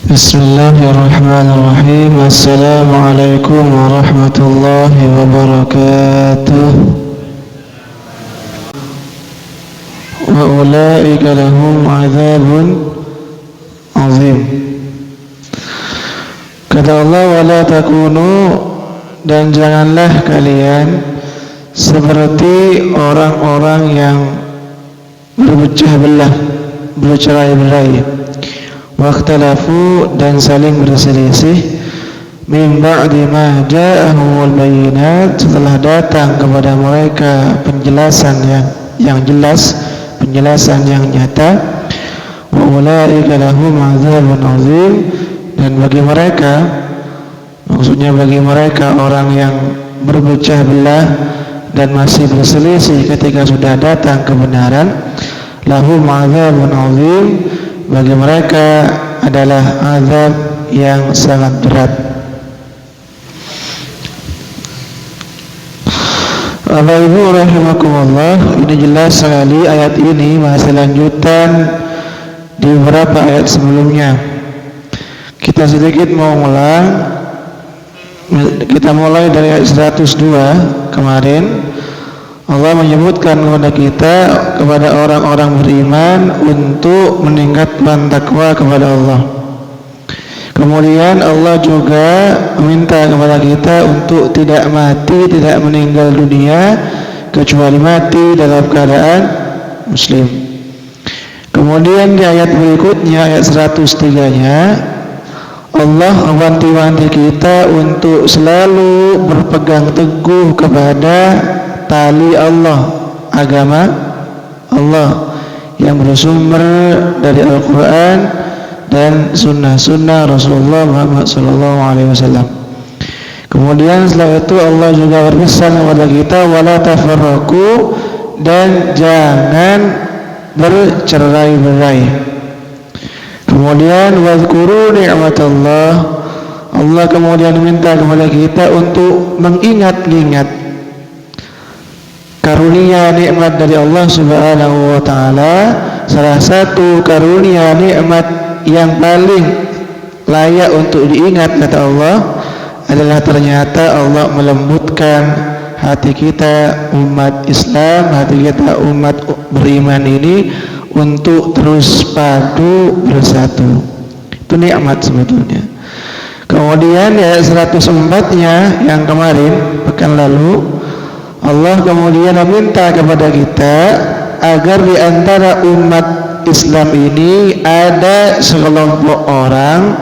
Bismillahirrahmanirrahim. Assalamualaikum warahmatullahi wabarakatuh. Wa ulaika lahum azabun azim. Kata Allah, wala takunu, dan janganlah kalian seperti orang-orang yang berpecah belah, bercerai-berai, wakhtalafu, dan saling berselisih, min ba'di ma ja'ahumul bayyinat, setelah datang kepada mereka penjelasan yang jelas, penjelasan yang nyata. Wa ulaika lahum adzabun azim, dan bagi mereka, maksudnya bagi mereka orang yang berpecah belah dan masih berselisih ketika sudah datang kebenaran, lahum adzabun azim, bagi mereka adalah azab yang sangat berat. Bapak Ibu rahimakumullah, ini jelas sekali ayat ini masih lanjutan di beberapa ayat sebelumnya. Kita sedikit mau ulang. Kita mulai dari ayat 102 kemarin. Allah menyebutkan kepada kita, kepada orang-orang beriman, untuk meningkatkan takwa kepada Allah. Kemudian Allah juga meminta kepada kita untuk tidak mati, tidak meninggal dunia, kecuali mati dalam keadaan muslim. Kemudian di ayat berikutnya, ayat 103-nya, Allah mewanti-wanti kita untuk selalu berpegang teguh kepada tali Allah, agama Allah yang bersumber dari Al-Quran dan sunnah-sunnah Rasulullah Muhammad SAW. Kemudian setelah itu Allah juga berpesan kepada kita, wala tafarraqu, dan jangan bercerai-berai. Kemudian wadhkuru ni'matallah, Allah kemudian minta kepada kita untuk mengingat-ingat karunia nikmat dari Allah Subhanahu wa taala. Salah satu karunia nikmat yang paling layak untuk diingat, kata Allah, adalah ternyata Allah melembutkan hati kita umat Islam, hati kita umat beriman ini untuk terus padu bersatu. Itu nikmat sebetulnya. Kemudian ayat 104-nya yang kemarin pekan lalu, Allah kemudian meminta kepada kita agar di antara umat Islam ini ada sekelompok orang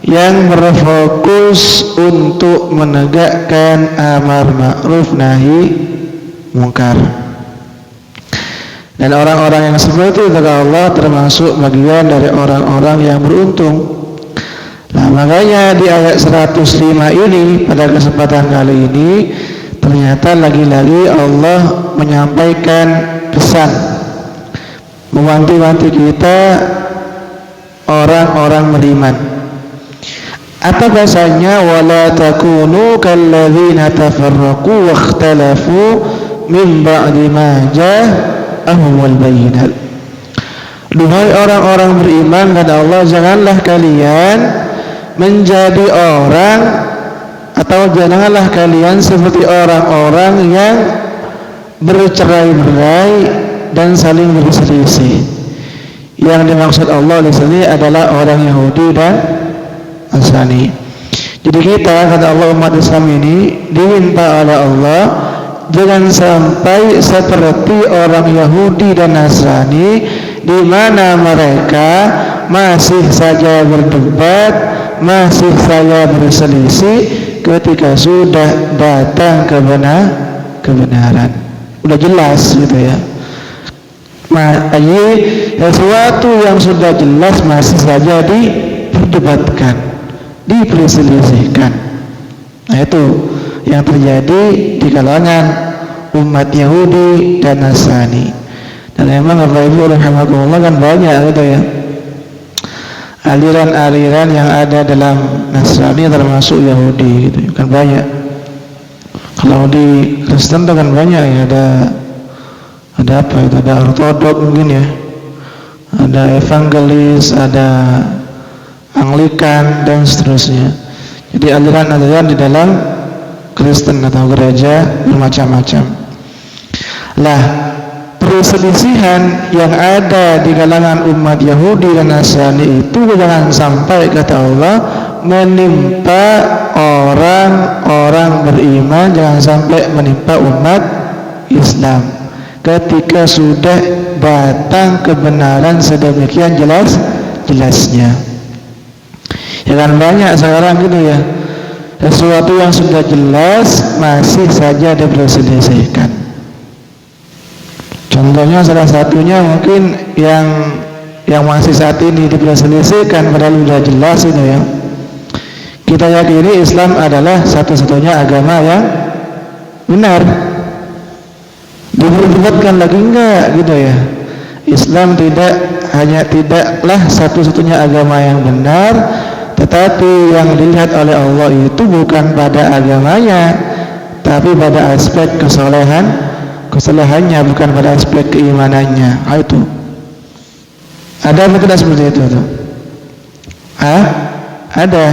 yang berfokus untuk menegakkan amar ma'ruf nahi mungkar. Dan orang-orang yang seperti itu, kata Allah, termasuk bagian dari orang-orang yang beruntung. Nah, makanya di ayat 105 ini, pada kesempatan kali ini, ternyata lagi-lagi Allah menyampaikan pesan, mewanti-wanti kita orang-orang beriman. Apa bahasanya? Wala takunu kalladzina tafarraqu wakhtalafu min ba'di ma ja'ahumul bayyinat. Duhai orang-orang beriman, kata Allah, janganlah kalian menjadi orang, atau janganlah kalian seperti orang-orang yang bercerai-berai dan saling berselisih. Yang dimaksud Allah di sini adalah orang Yahudi dan Nasrani. Jadi kita, kata Allah, umat Islam ini diminta oleh Allah jangan sampai seperti orang Yahudi dan Nasrani, di mana mereka masih saja berdebat, masih saja berselisih ketika sudah datang kebenaran. Udah jelas gitu ya. Makanya sesuatu yang sudah jelas masih saja diperdebatkan, diperselisihkan. Nah, itu yang terjadi di kalangan umat Yahudi dan Nasrani. Dan memang Bapak Ibu rahimakumullah kan banyak gitu ya, aliran-aliran yang ada dalam Nasrani termasuk Yahudi gitu kan banyak. Kalau di Kristen itu kan banyak ya, ada apa itu, ada ortodok mungkin ya, ada evangelis, ada Anglikan dan seterusnya. Jadi aliran-aliran di dalam Kristen atau gereja bermacam-macam. Lah, perselisihan yang ada di kalangan umat Yahudi dan Nasrani itu jangan sampai, kata Allah, menimpa orang-orang beriman, jangan sampai menimpa umat Islam ketika sudah datang kebenaran sedemikian jelasnya. Ya kan banyak sekarang gitu ya, sesuatu yang sudah jelas masih saja diperselisihkan. Contohnya salah satunya mungkin yang masih saat ini diperselisihkan padahal sudah jelas itu ya. Kita yakini Islam adalah satu-satunya agama yang benar. Diperdebatkan lagi enggak gitu ya. Islam tidaklah satu-satunya agama yang benar, tetapi yang dilihat oleh Allah itu bukan pada agamanya, tapi pada aspek kesalehannya, bukan pada aspek keimanannya. Itu ada betul seperti itu tuh? Ada.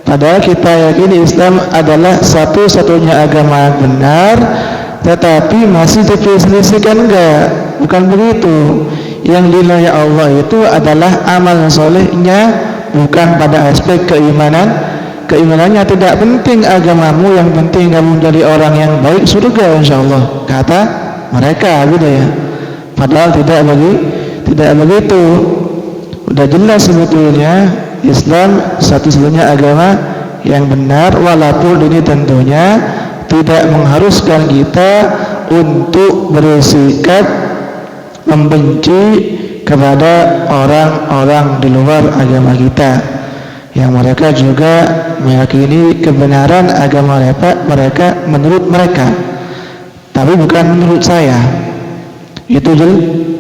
Padahal kita yakini Islam adalah satu-satunya agama yang benar, tetapi masih diperselisihkan enggak? Bukan begitu. Yang dinilai Allah itu adalah amal solehnya, bukan pada aspek keimanannya. Tidak penting agamamu, yang penting kamu jadi orang yang baik, surga insyaallah, kata mereka gitu ya. Padahal tidak begitu. Udah jelas sebetulnya Islam satu-satunya agama yang benar, walaupun ini tentunya tidak mengharuskan kita untuk bersikap membenci kepada orang-orang di luar agama kita, yang mereka juga meyakini kebenaran agama mereka menurut mereka, tapi bukan menurut saya. Itu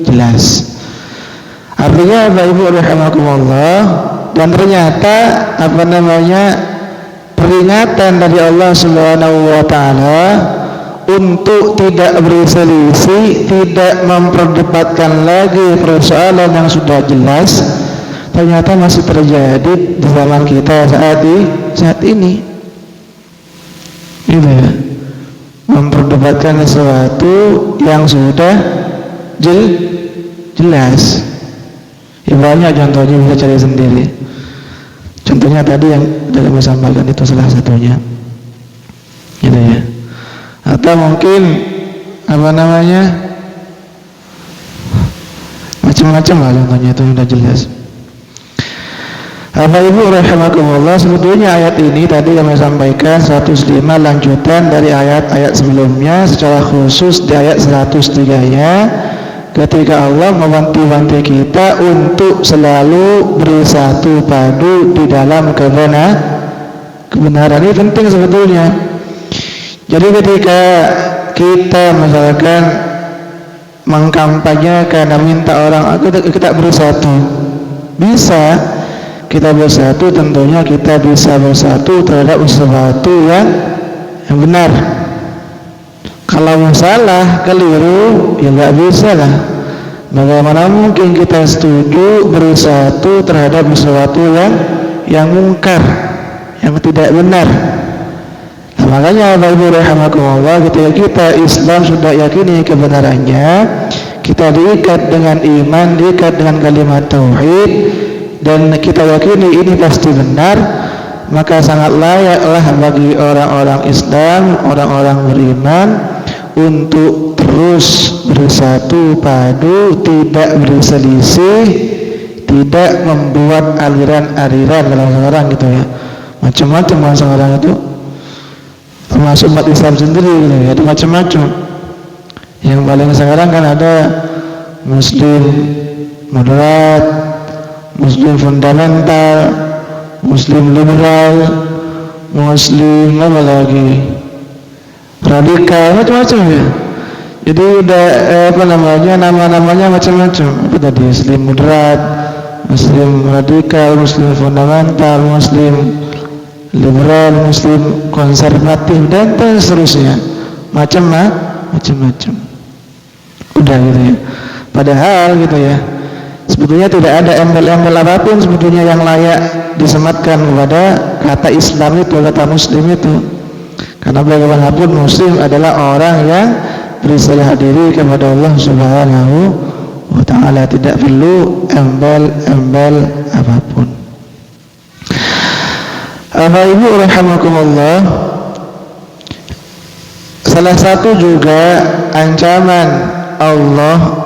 jelas. Artinya Bapak Ibu rahimakumullah, dan ternyata peringatan dari Allah Subhanahu wa taala untuk tidak berselisih, tidak memperdebatkan lagi persoalan yang sudah jelas, ternyata masih terjadi di zaman kita saat ini. Gitu ya. Memperdebatkan sesuatu yang sudah jelas. Ya banyak contohnya, bisa cari sendiri. Contohnya tadi yang dalam sampaikan itu salah satunya. Gitu ya. Atau mungkin macam-macam lah contohnya, itu sudah jelas. Bapak Ibu rahimakumullah, sebetulnya ayat ini tadi kami sampaikan 105 lanjutan dari ayat-ayat sebelumnya, secara khusus di ayat 103-nya, ketika Allah mewanti-wanti kita untuk selalu bersatu padu di dalam kebenaran. Ini penting sebetulnya. Jadi ketika kita misalkan mengkampanyekan, minta orang kita bersatu, bisa kita bersatu, tentunya kita bisa bersatu terhadap sesuatu yang benar. Kalau salah, keliru, ya nggak bisa lah. Bagaimana mungkin kita setuju bersatu terhadap sesuatu yang mungkar, yang tidak benar? Nah, makanya Bapak Ibu rahimakumullah, ketika kita Islam sudah yakini kebenarannya, kita diikat dengan iman, diikat dengan kalimat tauhid, dan kita yakini ini pasti benar, maka sangat layaklah bagi orang-orang Islam, orang-orang beriman, untuk terus bersatu padu, tidak berselisih, tidak membuat aliran-aliran dalam sekarang gitu ya. Macam-macam sekarang itu, termasuk umat Islam sendiri gitu ya, ada macam-macam. Yang paling sekarang kan ada Muslim moderat, Muslim fundamental, Muslim liberal, Muslim apa lagi, radikal, macam-macam ya. Jadi udah nama-namanya macam-macam. Apa tadi? Muslim moderat, Muslim radikal, Muslim fundamental, Muslim liberal, Muslim konservatif, dan seterusnya. Macam-macam. Udah gitu ya. Padahal gitu ya, Sebetulnya tidak ada embel-embel apapun sebetulnya yang layak disematkan kepada kata Islam itu, kata Muslim itu. Karena bagaimanapun Muslim adalah orang yang berserah diri kepada Allah Subhanahu wa Ta'ala, tidak perlu embel-embel apapun. Bapak Ibu rahimakumullah, salah satu juga ancaman Allah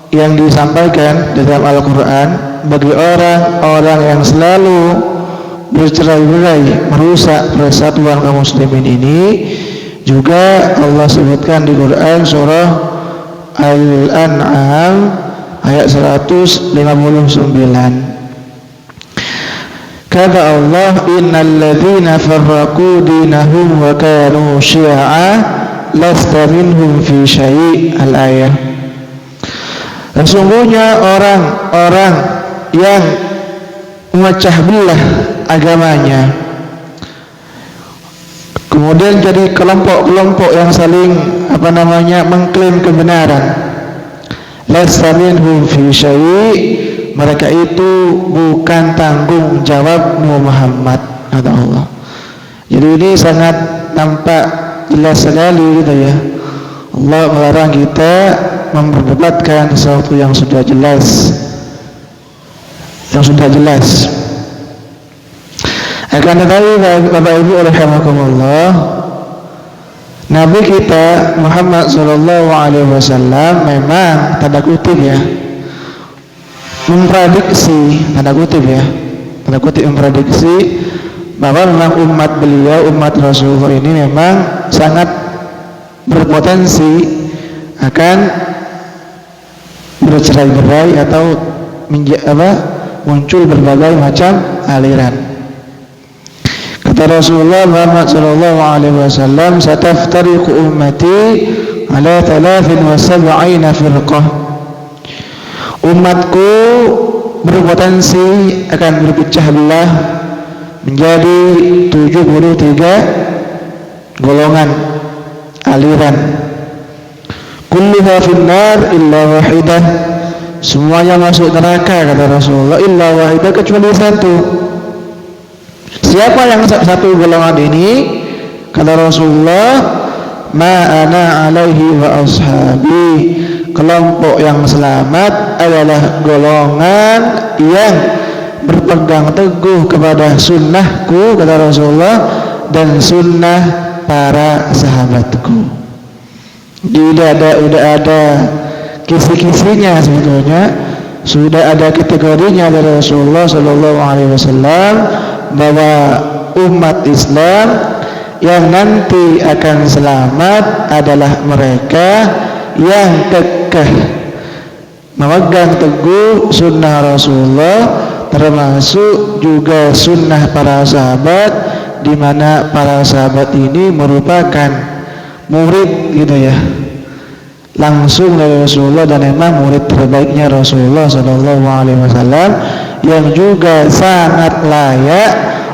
yang disampaikan di dalam Al-Quran bagi orang-orang yang selalu bercerai-berai merusak persatuan kaum muslimin ini, juga Allah sebutkan di Quran surah Al-An'am ayat 159. Kata Allah, innal ladzina farraqu dinahum wa kanu syi'a lasta minhum fi syai'. Al-ayah. Sesungguhnya orang-orang yang memecah belah agamanya, kemudian jadi kelompok-kelompok yang saling mengklaim kebenaran, lasta minhum fi syai', mereka itu bukan tanggung jawabmu Muhammad, kata Allah. Jadi ini sangat nampak jelas sekali gitu ya. Allah melarang kita memperdebatkan sesuatu yang sudah jelas, Akan tetapi Bapak Ibu rahimakumullah, Nabi kita Muhammad sallallahu alaihi wasallam memang tanda kutip memprediksi bahwa memang umat beliau, umat Rasulullah ini memang sangat berpotensi akan bercerai-berai atau muncul berbagai macam aliran. Kata Rasulullah Muhammad sallallahu alaihi wasallam, "Sataftariqu ummati ala 73 firqah." Umatku berpotensi akan berpecah belah menjadi 73 golongan aliran. Kulluha finnar illa wahidah. Semuanya masuk neraka, kata Rasulullah, illa wahidah, kecuali satu. Siapa yang satu golongan ini? Kata Rasulullah, ma ana alaihi wa ashabi. Kelompok yang selamat adalah golongan yang berpegang teguh kepada sunnahku, kata Rasulullah, dan sunnah para sahabatku. Udah ada kisi-kisinya, sebetulnya sudah ada kategorinya dari Rasulullah Sallallahu Alaihi Wasallam bahwa umat Islam yang nanti akan selamat adalah mereka yang kekeh memegang teguh sunnah Rasulullah, termasuk juga sunnah para sahabat, di mana para sahabat ini merupakan murid langsung dari Rasulullah, dan memang murid terbaiknya Rasulullah Sallallahu Alaihi Wasallam, yang juga sangat layak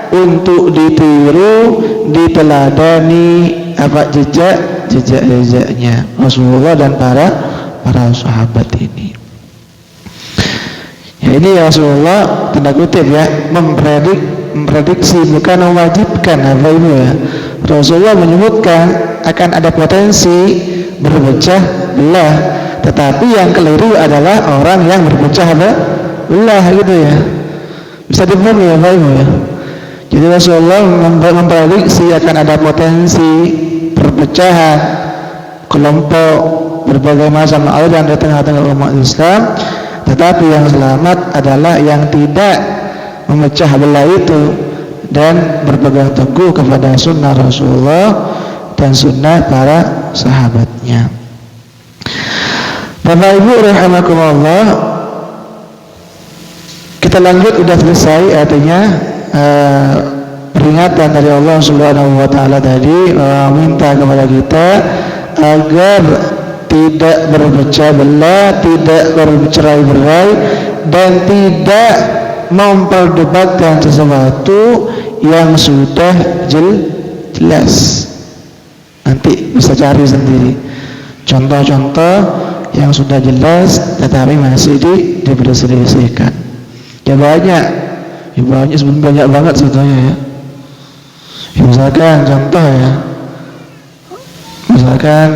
untuk ditiru, diteladani jejak-jejaknya Rasulullah dan para sahabat ini. Ya, ini Rasulullah tanda kutip memprediksi, bukan mewajibkan Rasulullah menyebutkan akan ada potensi berpecah belah, tetapi yang keliru adalah orang yang berpecah belah bisa dipahami ya Pak Ibu ya. Jadi Rasulullah memprediksi akan ada potensi perpecahan kelompok berbagai macam aliran di tengah-tengah umat Islam, tetapi yang selamat adalah yang tidak memecah belah itu dan berpegang teguh kepada sunnah Rasulullah dan sunnah para sahabatnya. Bapak Ibu rahimakumullah, kita lanjut, sudah selesai artinya peringatan dari Allah Subhanahu wa Ta'ala tadi, minta kepada kita agar tidak berpecah belah, tidak bercerai-berai, dan tidak memperdebatkan sesuatu yang sudah jelas. Nanti bisa cari sendiri contoh-contoh yang sudah jelas tetapi masih diperselisihkan. Ya banyak sebenarnya banyak banget sebetulnya ya. Misalkan contoh ya, misalkan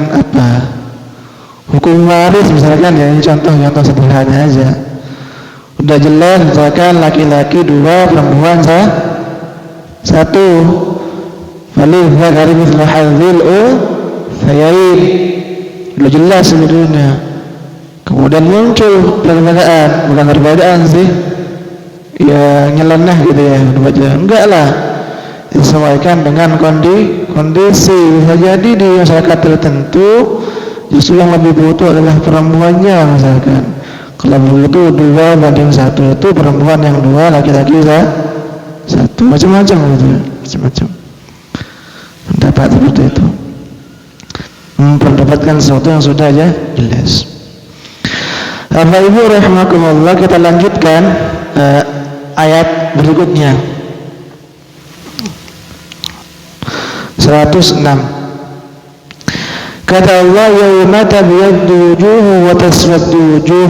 hukum waris misalkan ya, ini contoh sederhana aja. Udah jelas misalkan laki-laki 2, perempuan 1. Falidha kari mithlu hadzil unthayain. Udah jelas sebetulnya. Kemudian muncul perbedaan sih. Ya nyeleneh gitu ya, enggak lah. Disesuaikan dengan kondisi. Bisa jadi di masyarakat tertentu justru yang lebih butuh adalah perempuannya misalkan. Kalau begitu 2 banding 1 itu perempuan yang 2, laki-laki 1, macam-macam gitu ya, macam-macam pendapat seperti itu, memperdapatkan sesuatu yang sudah aja jelas. Bapak Ibu rahimakumullah, kita lanjutkan ayat berikutnya 106. Kata Allah, yauma tabyaddu wujuh wa taswaddu wujuh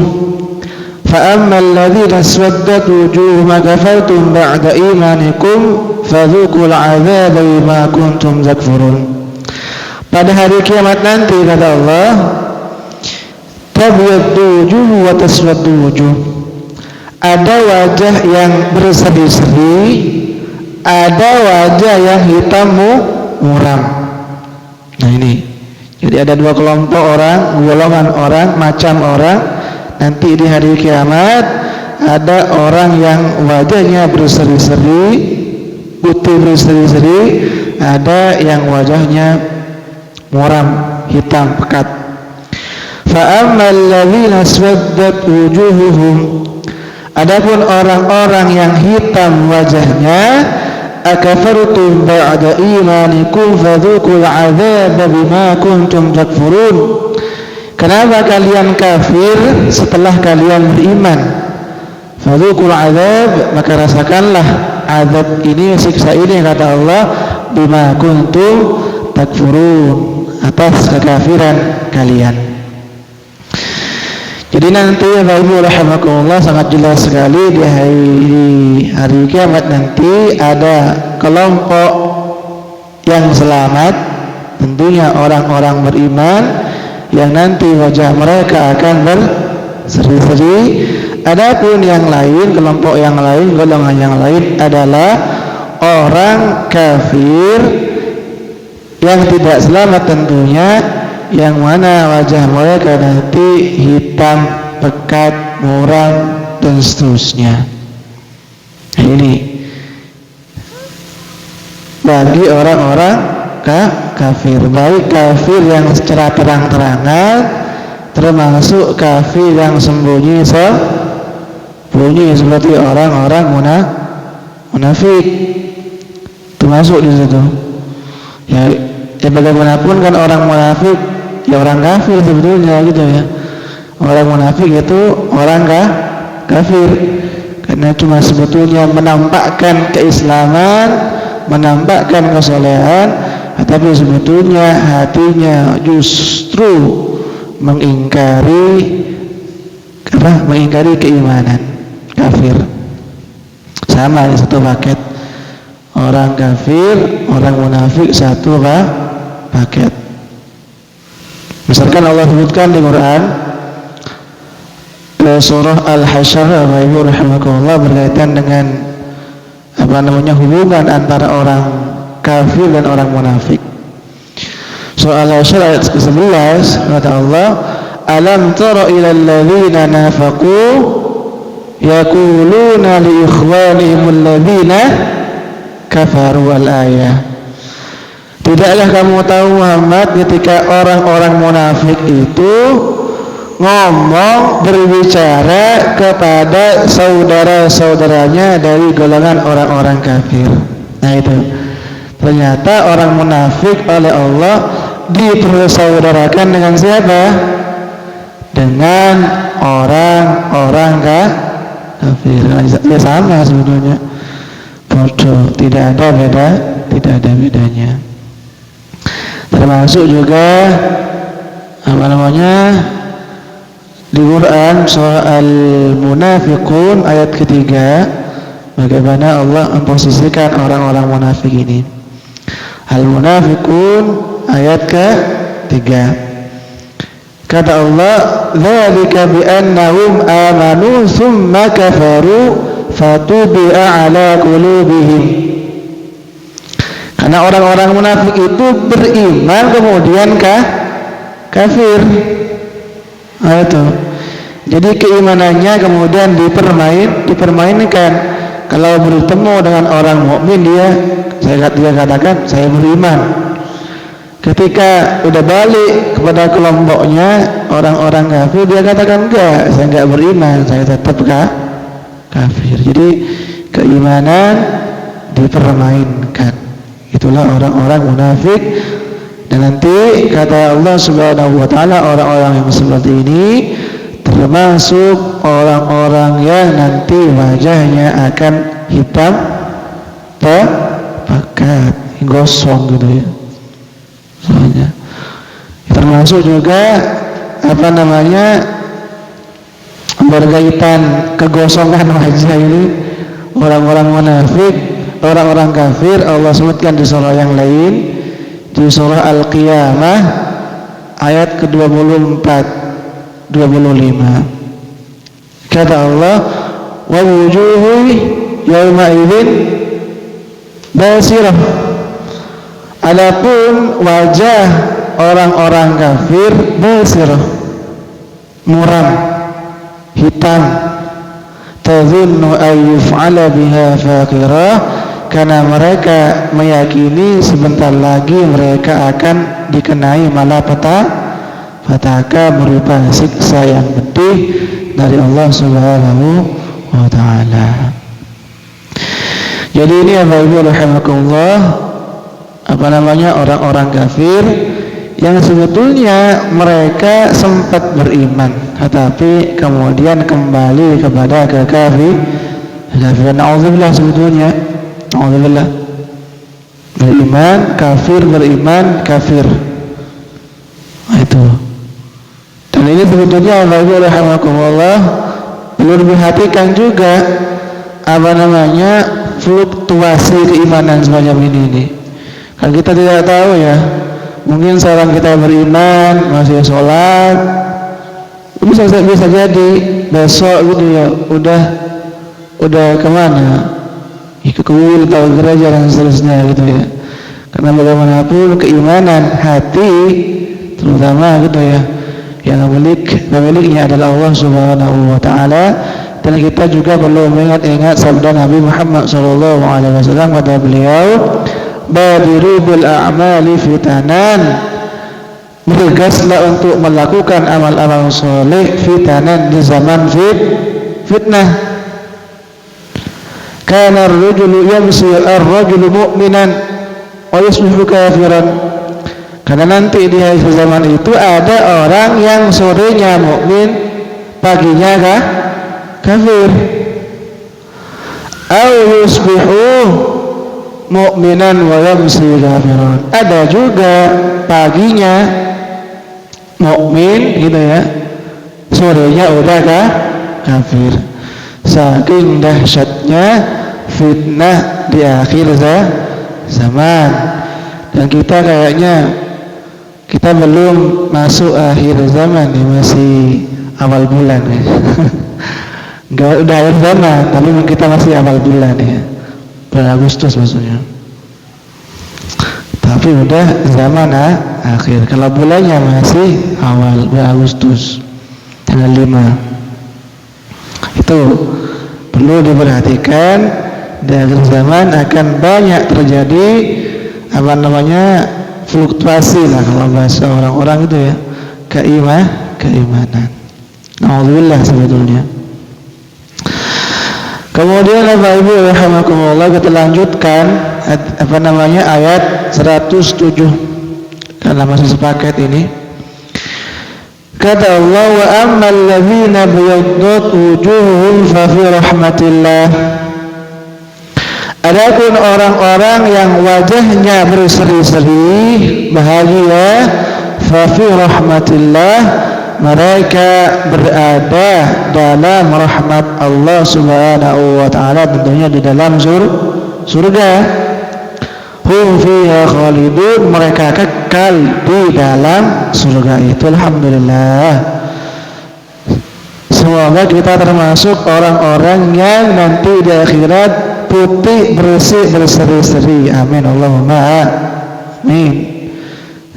fa ammal ladzina aswaddat wujuhum kafartum ba'da imanikum fadzuqul 'adzaba bima kuntum takfurun. Pada hari kiamat nanti kata Allah, tabyaddu wujuh wa taswaddu wujuh. Ada wajah yang berseri-seri, ada wajah yang hitam muram. Nah ini, jadi ada 2 kelompok orang, golongan orang, macam orang. Nanti di hari kiamat ada orang yang wajahnya berseri-seri, putih berseri-seri, ada yang wajahnya muram, hitam pekat. Fa ammal ladzina aswaddat wujuhuhum, adapun orang-orang yang hitam wajahnya, akafartum ba'da imanikum fadzuqul 'adzaba bima kuntum takfurun. Kenapa kalian kafir setelah kalian beriman? Fadzuqul 'adzab, maka rasakanlah azab ini, siksa ini kata Allah, bima kuntum takfurun, atas kekafiran kalian. Jadi nanti Bapak Ibu rahimakumullah sangat jelas sekali di hari kiamat nanti ada kelompok yang selamat, tentunya orang-orang beriman yang nanti wajah mereka akan berseri-seri. Adapun yang lain, kelompok yang lain, golongan yang lain adalah orang kafir yang tidak selamat tentunya, yang mana wajah mereka nanti hitam, pekat, muram, dan seterusnya. Ini bagi orang-orang kafir, baik kafir yang secara terang-terangan, termasuk kafir yang sembunyi seperti orang-orang munafik, termasuk di situ. Ya bagaimanapun kan orang munafik ya orang kafir sebetulnya gitu ya. Orang munafik itu orang kafir karena cuma sebetulnya menampakkan keislaman, menampakkan kesolehan, tapi sebetulnya hatinya justru mengingkari keimanan, kafir. Sama di satu paket. Orang kafir, orang munafik satu paket. Misalkan Allah sebutkan di Quran surah Al-Hasyr, Bapak Ibu rahimakumullah, berkaitan dengan hubungan antara orang kafir dan orang munafik. Surah Al-Hasyr ayat ke-11 kata Allah, alam tara ilal ladzina nafaqu yaquluna li ikhwanihim alladzina kafaru al-ayah. Tidaklah kamu tahu Muhammad ketika orang-orang munafik itu ngomong, berbicara kepada saudara-saudaranya dari golongan orang-orang kafir. Nah itu, ternyata orang munafik oleh Allah dipersaudarakan dengan siapa? Dengan orang-orang kafir. Ya sama sebetulnya, bodoh, tidak ada bedanya. Termasuk juga di Quran surah Al-Munafiqun ayat ketiga, bagaimana Allah memposisikan orang-orang munafik ini. Al-Munafiqun ayat ketiga. Kata Allah, "Dzalika bi annahum amanu tsumma kafaru fatubi'a ala qulubihim." Karena orang-orang munafik itu beriman kemudian kafir. Itu. Jadi keimanannya kemudian dipermainkan. Kalau bertemu dengan orang mukmin dia katakan saya beriman. Ketika udah balik kepada kelompoknya orang-orang kafir, dia katakan enggak, saya enggak beriman, saya tetap kafir. Jadi keimanan dipermainkan. Itulah orang-orang munafik. Dan nanti kata Allah Subhanahu wa taala, orang-orang yang seperti ini termasuk orang-orang yang nanti wajahnya akan hitam pekat, gosong gitu ya. Soalnya termasuk juga berkaitan kegosongan wajah ini orang-orang munafik, orang-orang kafir. Allah sebutkan di surah yang lain, di surah Al-Qiyamah ayat ke-24 25. Kata Allah, wa wujuhu yawma idzin basirah. Adapun wajah orang-orang kafir basirah, muram, hitam. Tadhunnu an yuf'ala biha faqirah, karena mereka meyakini sebentar lagi mereka akan dikenai malapetaka berupa siksa yang pedih dari Allah Subhanahu wa taala. Jadi ini Bapak-Ibu rahimakumullah, orang-orang kafir yang sebetulnya mereka sempat beriman tetapi kemudian kembali kepada kekafiran. Na'udzubillah, sebetulnya na'udzubillah, beriman kafir, beriman kafir. Itu. Dan ini sebetulnya Bapak-Ibu rahimakumullah perlu diperhatikan juga fluktuasi keimanan semacam ini. Kalau kita tidak tahu ya, mungkin seorang kita beriman masih sholat, bisa jadi besok gitu ya udah kemana, ikut kuil atau gereja dan seterusnya gitu ya. Karena bagaimanapun keimanan hati terutama gitu ya, yang pemiliknya adalah Allah Subhanahu wa taala. Dan kita juga perlu mengingat sabda Nabi Muhammad sallallahu alaihi wasallam, kata beliau, badiru bil a'mali fitanan, bergegaslah untuk melakukan amal-amal soleh fitanan, di zaman fitnah. Kana ar-rajulu yamsi ar-rajulu mu'minan wa yusbihu kafiran. Karena nanti di akhir zaman itu ada orang yang sorenya mukmin, paginya kafir. Aw yusbihu mu'minan wa yamsi kafiran. Ada juga paginya mukmin gitu ya, sorenya udah kafir. Saking dahsyatnya fitnah di akhir zaman. Dan kita kayaknya kita belum masuk akhir zaman nih, masih awal bulan ya. Enggak, udah akhir zaman tapi kita masih awal bulan ya, bulan Agustus maksudnya. Tapi udah zaman akhir. Kalau bulannya masih awal, bulan Agustus tanggal 5. Itu perlu diperhatikan. Di akhir zaman akan banyak terjadi fluktuasi lah kalau bahasa orang-orang itu ya, keimanan. Alhamdulillah sebetulnya. Kemudian Bapak-Ibu rahimakumullah, kita lanjutkan ayat 107 karena masih sepaket ini. Kata Allah, wa ammal ladzina biyaddat wujuhuhum fa fi rahmatillah. Adapun orang-orang yang wajahnya berseri-seri bahagia, fa fi rahmatillah, mereka berada dalam rahmat Allah Subhanahu wa taala, tentunya di dalam surga. Hum fiha khalidun, mereka kekal di dalam surga itu. Alhamdulillah. Semoga kita termasuk orang-orang yang nanti di akhirat putih bersih berseri-seri. Amin Allahumma amin.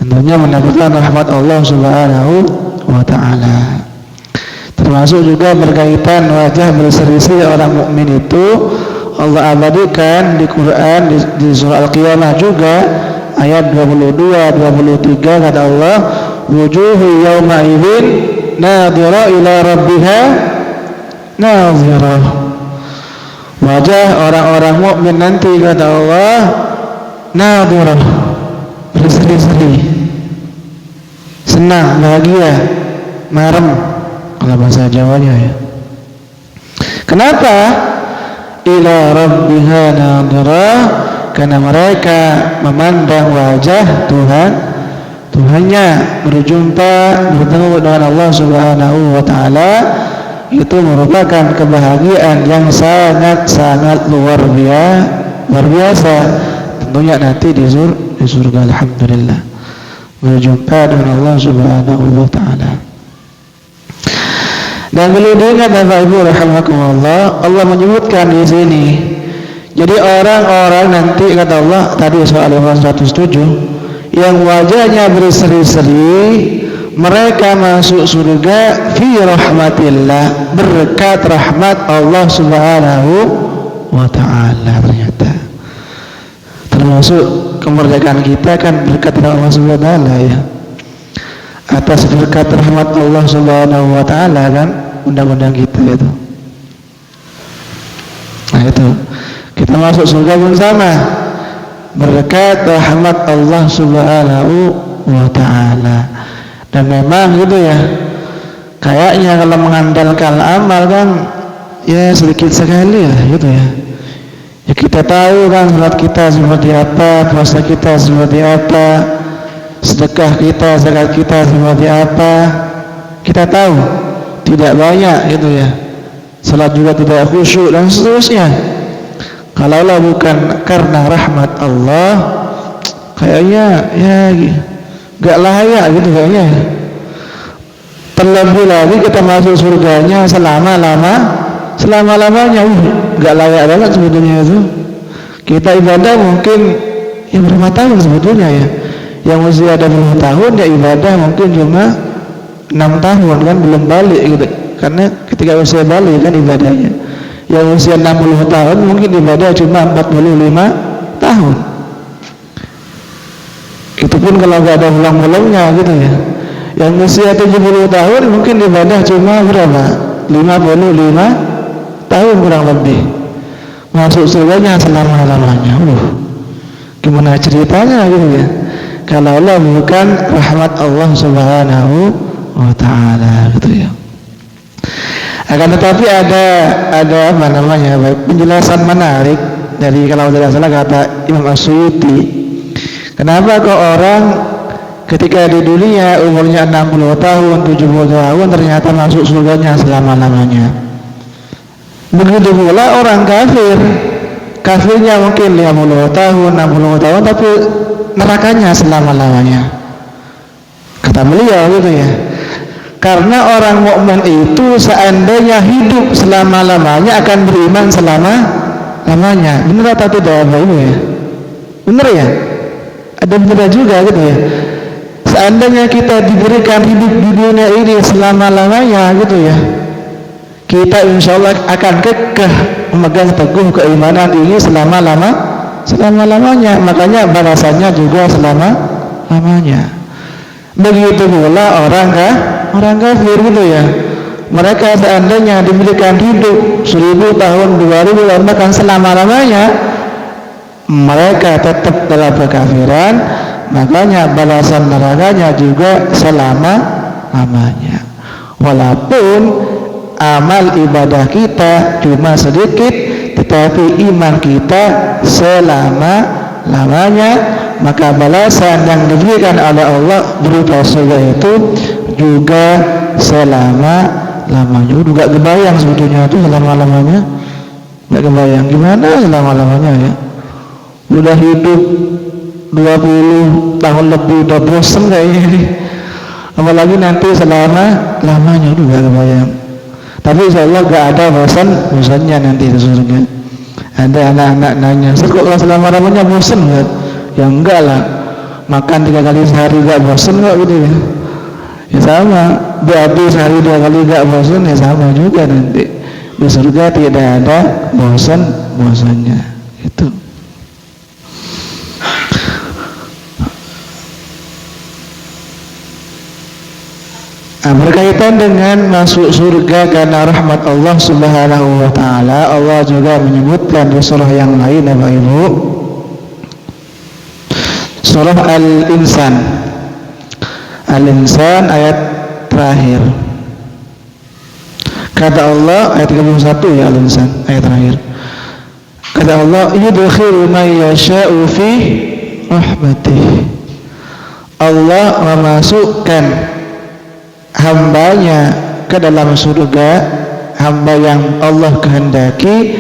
Tentunya mendapatkan rahmat Allah Subhanahu wa ta'ala. Termasuk juga berkaitan wajah berseri-seri orang mukmin itu Allah abadikan di Quran di surah Al-Qiyamah juga ayat 22-23 kata Allah, wujuhu yawma idzin nadhira ila rabbiha nadhira. Wajah orang-orang mukmin nanti kata Allah nadhira, berseri-seri, senang, bahagia, marem kalau bahasa Jawanya ya. Kenapa? Ila rabbiha nadhira, karena mereka memandang wajah Tuhannya, bertemu dengan Allah Subhanahu wa taala. Itu merupakan kebahagiaan yang sangat luar biasa. Tentunya nanti di surga. Alhamdulillah, berjumpa dengan Allah Subhanahu wa taala. Dan perlu diingat Bapak Ibu rahimakumullah, Allah menyebutkan di sini. Jadi orang-orang nanti kata Allah tadi soal 107 yang wajahnya berseri-seri, mereka masuk surga fi rahmatillah, berkat rahmat Allah Subhanahu wa taala. Ternyata termasuk kemerdekaan kita kan berkat Allah Subhanahu wa taala ya. Atas berkat rahmat Allah Subhanahu wa taala kan undang-undang kita itu. Nah itu, kita masuk surga pun sama, berkat rahmat Allah Subhanahu wa taala. Dan memang gitu ya, kayaknya kalau mengandalkan amal kan ya sedikit sekali ya gitu ya. Ya kita tahu kan salat kita seperti apa, puasa kita seperti apa, sedekah kita, zakat kita seperti apa, kita tahu tidak banyak gitu ya. Salat juga tidak khusyuk dan seterusnya. Kalaulah bukan karena rahmat Allah, kayaknya ya gak layak gitu kayaknya. Terlebih lagi kita masuk surganya selama-lamanya, gak layak banget sebetulnya itu. Kita ibadah mungkin ya berapa tahun sebetulnya ya. Yang usia ada berapa tahun ya ibadah mungkin cuma 6 tahun kan, belum balik gitu. Karena ketika usia balik kan ibadahnya. Yang usia 60 tahun mungkin ibadah cuma 45 tahun. Itu pun kalau gak ada ulang-ulangnya gitu ya. Yang usia 70 tahun mungkin ibadah cuma berapa? 55 tahun kurang lebih. Masuk surganya selama-lamanya. Gimana ceritanya gitu ya? Kalau Allah bukan rahmat Allah Subhanahu wa taala gitu ya. Akan tetapi ada apa namanya, penjelasan menarik dari, kalau tidak salah kata Imam As-Suyuti, kenapa kok orang ketika di dunia umurnya 60 tahun, 70 tahun ternyata masuk surganya selama-lamanya. Begitu pula orang kafir, kafirnya mungkin 50 tahun, 60 tahun tapi nerakanya selama-lamanya. Kata beliau gitu ya. Karena orang mukmin itu seandainya hidup selama-lamanya akan beriman selama-lamanya. Benar atau tidak Bapak Ibu ya? Benar ya? Ada benar juga gitu ya. Seandainya kita diberikan hidup di dunia ini selama-lamanya gitu ya, kita insya Allah akan kekeh memegang teguh keimanan ini selama-lamanya. Makanya balasannya juga selama-lamanya. Begitu pula orang kafir gitu ya. Mereka seandainya diberikan hidup 1000 tahun, 2000 tahun, bahkan selama-lamanya, mereka tetap dalam kekafiran. Makanya balasan nerakanya juga selama-lamanya. Walaupun amal ibadah kita cuma sedikit, tetapi iman kita selama-lamanya, maka balasan yang diberikan oleh Allah berupa surga itu juga selama-lamanya. Udah gak kebayang sebetulnya tuh selama-lamanya. Gak kebayang gimana selama-lamanya ya. Udah hidup 20 tahun lebih udah bosen kayaknya ini. Apalagi nanti selama-lamanya, udah gak kebayang. Tapi insyaallah gak ada bosannya nanti di surga. Ada anak-anak nanya, kok kalau selama-lamanya bosen gak? Ya enggak lah, makan 3 kali sehari gak bosen kok gitu ya. Ya sama, BAB sehari 2 kali gak bosen ya sama juga nanti. Di surga tidak ada bosan-bosannya. Itu. Nah, berkaitan dengan masuk surga karena rahmat Allah Subhanahu wa taala, Allah juga menyebutkan di surah yang lain Bapak Ibu. Surah Al-Insan. Al-Insan ayat terakhir. Kata Allah ayat 31 ya, Al-Insan ayat terakhir. Kata Allah, yudkhilu man yasha'u fi rahmatih. Allah memasukkan hambanya ke dalam surga, hamba yang Allah kehendaki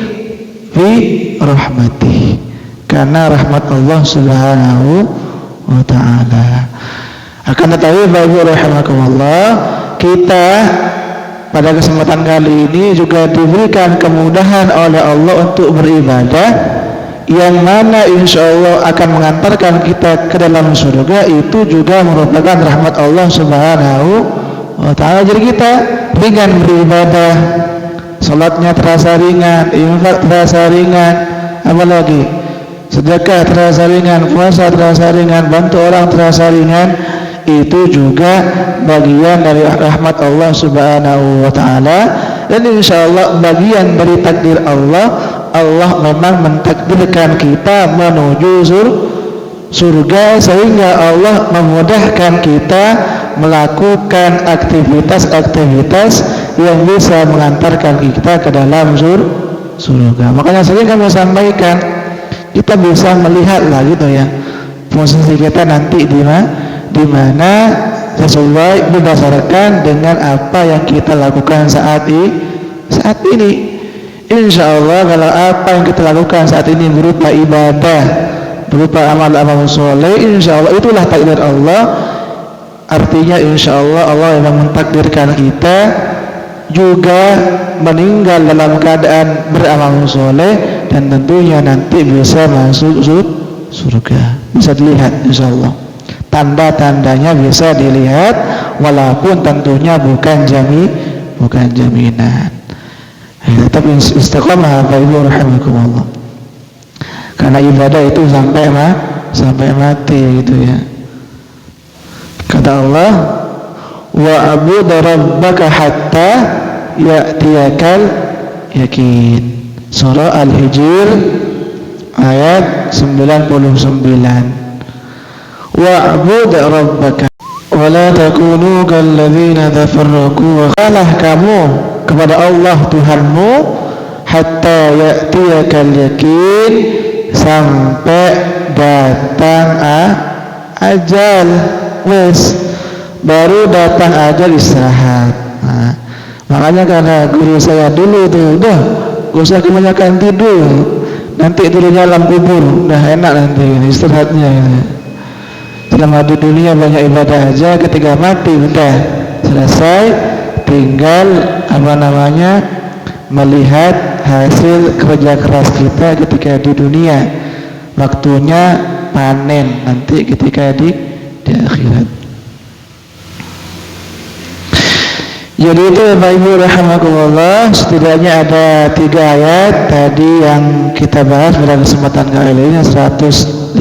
fi rahmatih, karena rahmat Allah Subhanahu wa taala. Akan tetapi Bapak rahimakumullah, kita pada kesempatan kali ini juga diberikan kemudahan oleh Allah untuk beribadah, yang mana insya Allah akan mengantarkan kita ke dalam surga. Itu juga merupakan rahmat Allah Subhanahu wa ta'ala. Jadi kita ringan beribadah, salatnya terasa ringan, infak terasa ringan, apalagi sedekah terasa ringan, puasa terasa ringan, bantu orang terasa ringan. Itu juga bagian dari rahmat Allah Subhanahu wa ta'ala. Dan insya Allah bagian dari takdir Allah. Allah memang mentakdirkan kita menuju surga, sehingga Allah memudahkan kita melakukan aktivitas-aktivitas yang bisa mengantarkan kita ke dalam surga. Makanya sering kami sampaikan, kita bisa melihat lah gitu ya, posisi kita nanti di mana sesuai berdasarkan dengan apa yang kita lakukan saat ini. Insya Allah kalau apa yang kita lakukan saat ini berupa ibadah, berupa amal-amal soleh, insya Allah itulah takdir Allah. Artinya insya Allah Allah yang mentakdirkan kita juga meninggal dalam keadaan beramal soleh, dan tentunya nanti bisa masuk surga. Bisa dilihat insya Allah, tanda-tandanya bisa dilihat, walaupun tentunya bukan jaminan. Tetap istiqomah Bapak Ibu rahimakumullah, karena ibadah itu sampai mati gitu ya. Kata Allah, wa'bud rabbaka hatta ya'tiyakal yakin. Surah Al-Hijr ayat 99. Wa'bud rabbaka wa la takunu kalladzina tafarraqu, wa kalah kamu kepada Allah Tuhanmu, hatta ya'tiyakal yakin, sampai datang ajal. Wes baru datang ajal istirahat. Nah, makanya karena guru saya dulu tuh, udah gak usah kebanyakan tidur, nanti tidurnya dalam kubur, udah enak nanti istirahatnya. Selama di dunia banyak ibadah aja, ketika mati udah selesai, tinggal melihat hasil kerja keras kita ketika di dunia. Waktunya panen nanti ketika di akhirat. Jadi itu Bapak Ibu rahimakumullah, setidaknya ada 3 ayat tadi yang kita bahas pada kesempatan kali ini, 105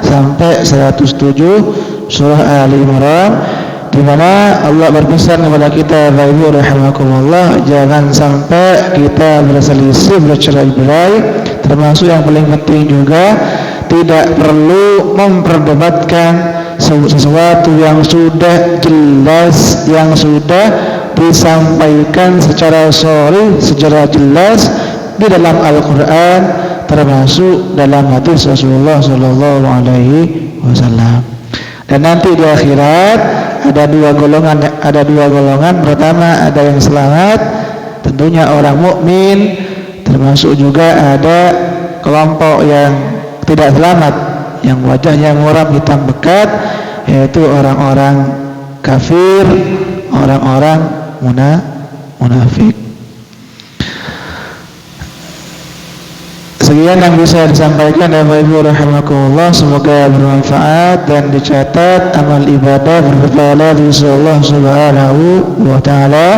sampai 107 surah Ali Imran, di mana Allah berpesan kepada kita Bapak Ibu rahimakumullah, jangan sampai kita berselisih, bercerai-berai. Termasuk yang paling penting juga, tidak perlu memperdebatkan sesuatu yang sudah jelas, yang sudah disampaikan secara sharih, secara jelas di dalam Al-Quran, termasuk dalam hadis Rasulullah SAW. Dan nanti di akhirat ada 2 golongan ada dua golongan. Pertama, ada yang selamat, tentunya orang mukmin, termasuk juga ada kelompok yang tidak selamat, yang wajahnya muram hitam pekat, yaitu orang-orang kafir, orang-orang munafik. Sekian yang bisa disampaikan Bapak Ibu rahimakumullah, semoga bermanfaat dan dicatat amal ibadah berpahala di Allah Subhanahu wa taala.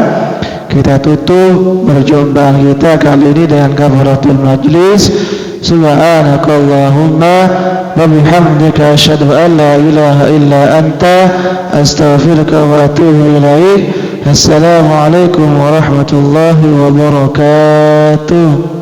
Kita tutup perjumpaan kita kali ini dengan kafaratul majlis. Subhanakallahumma wa bihamdika asyhadu an la ilaha illa anta astaghfiruka wa atubu ilaik. Assalamualaikum warahmatullahi wabarakatuh.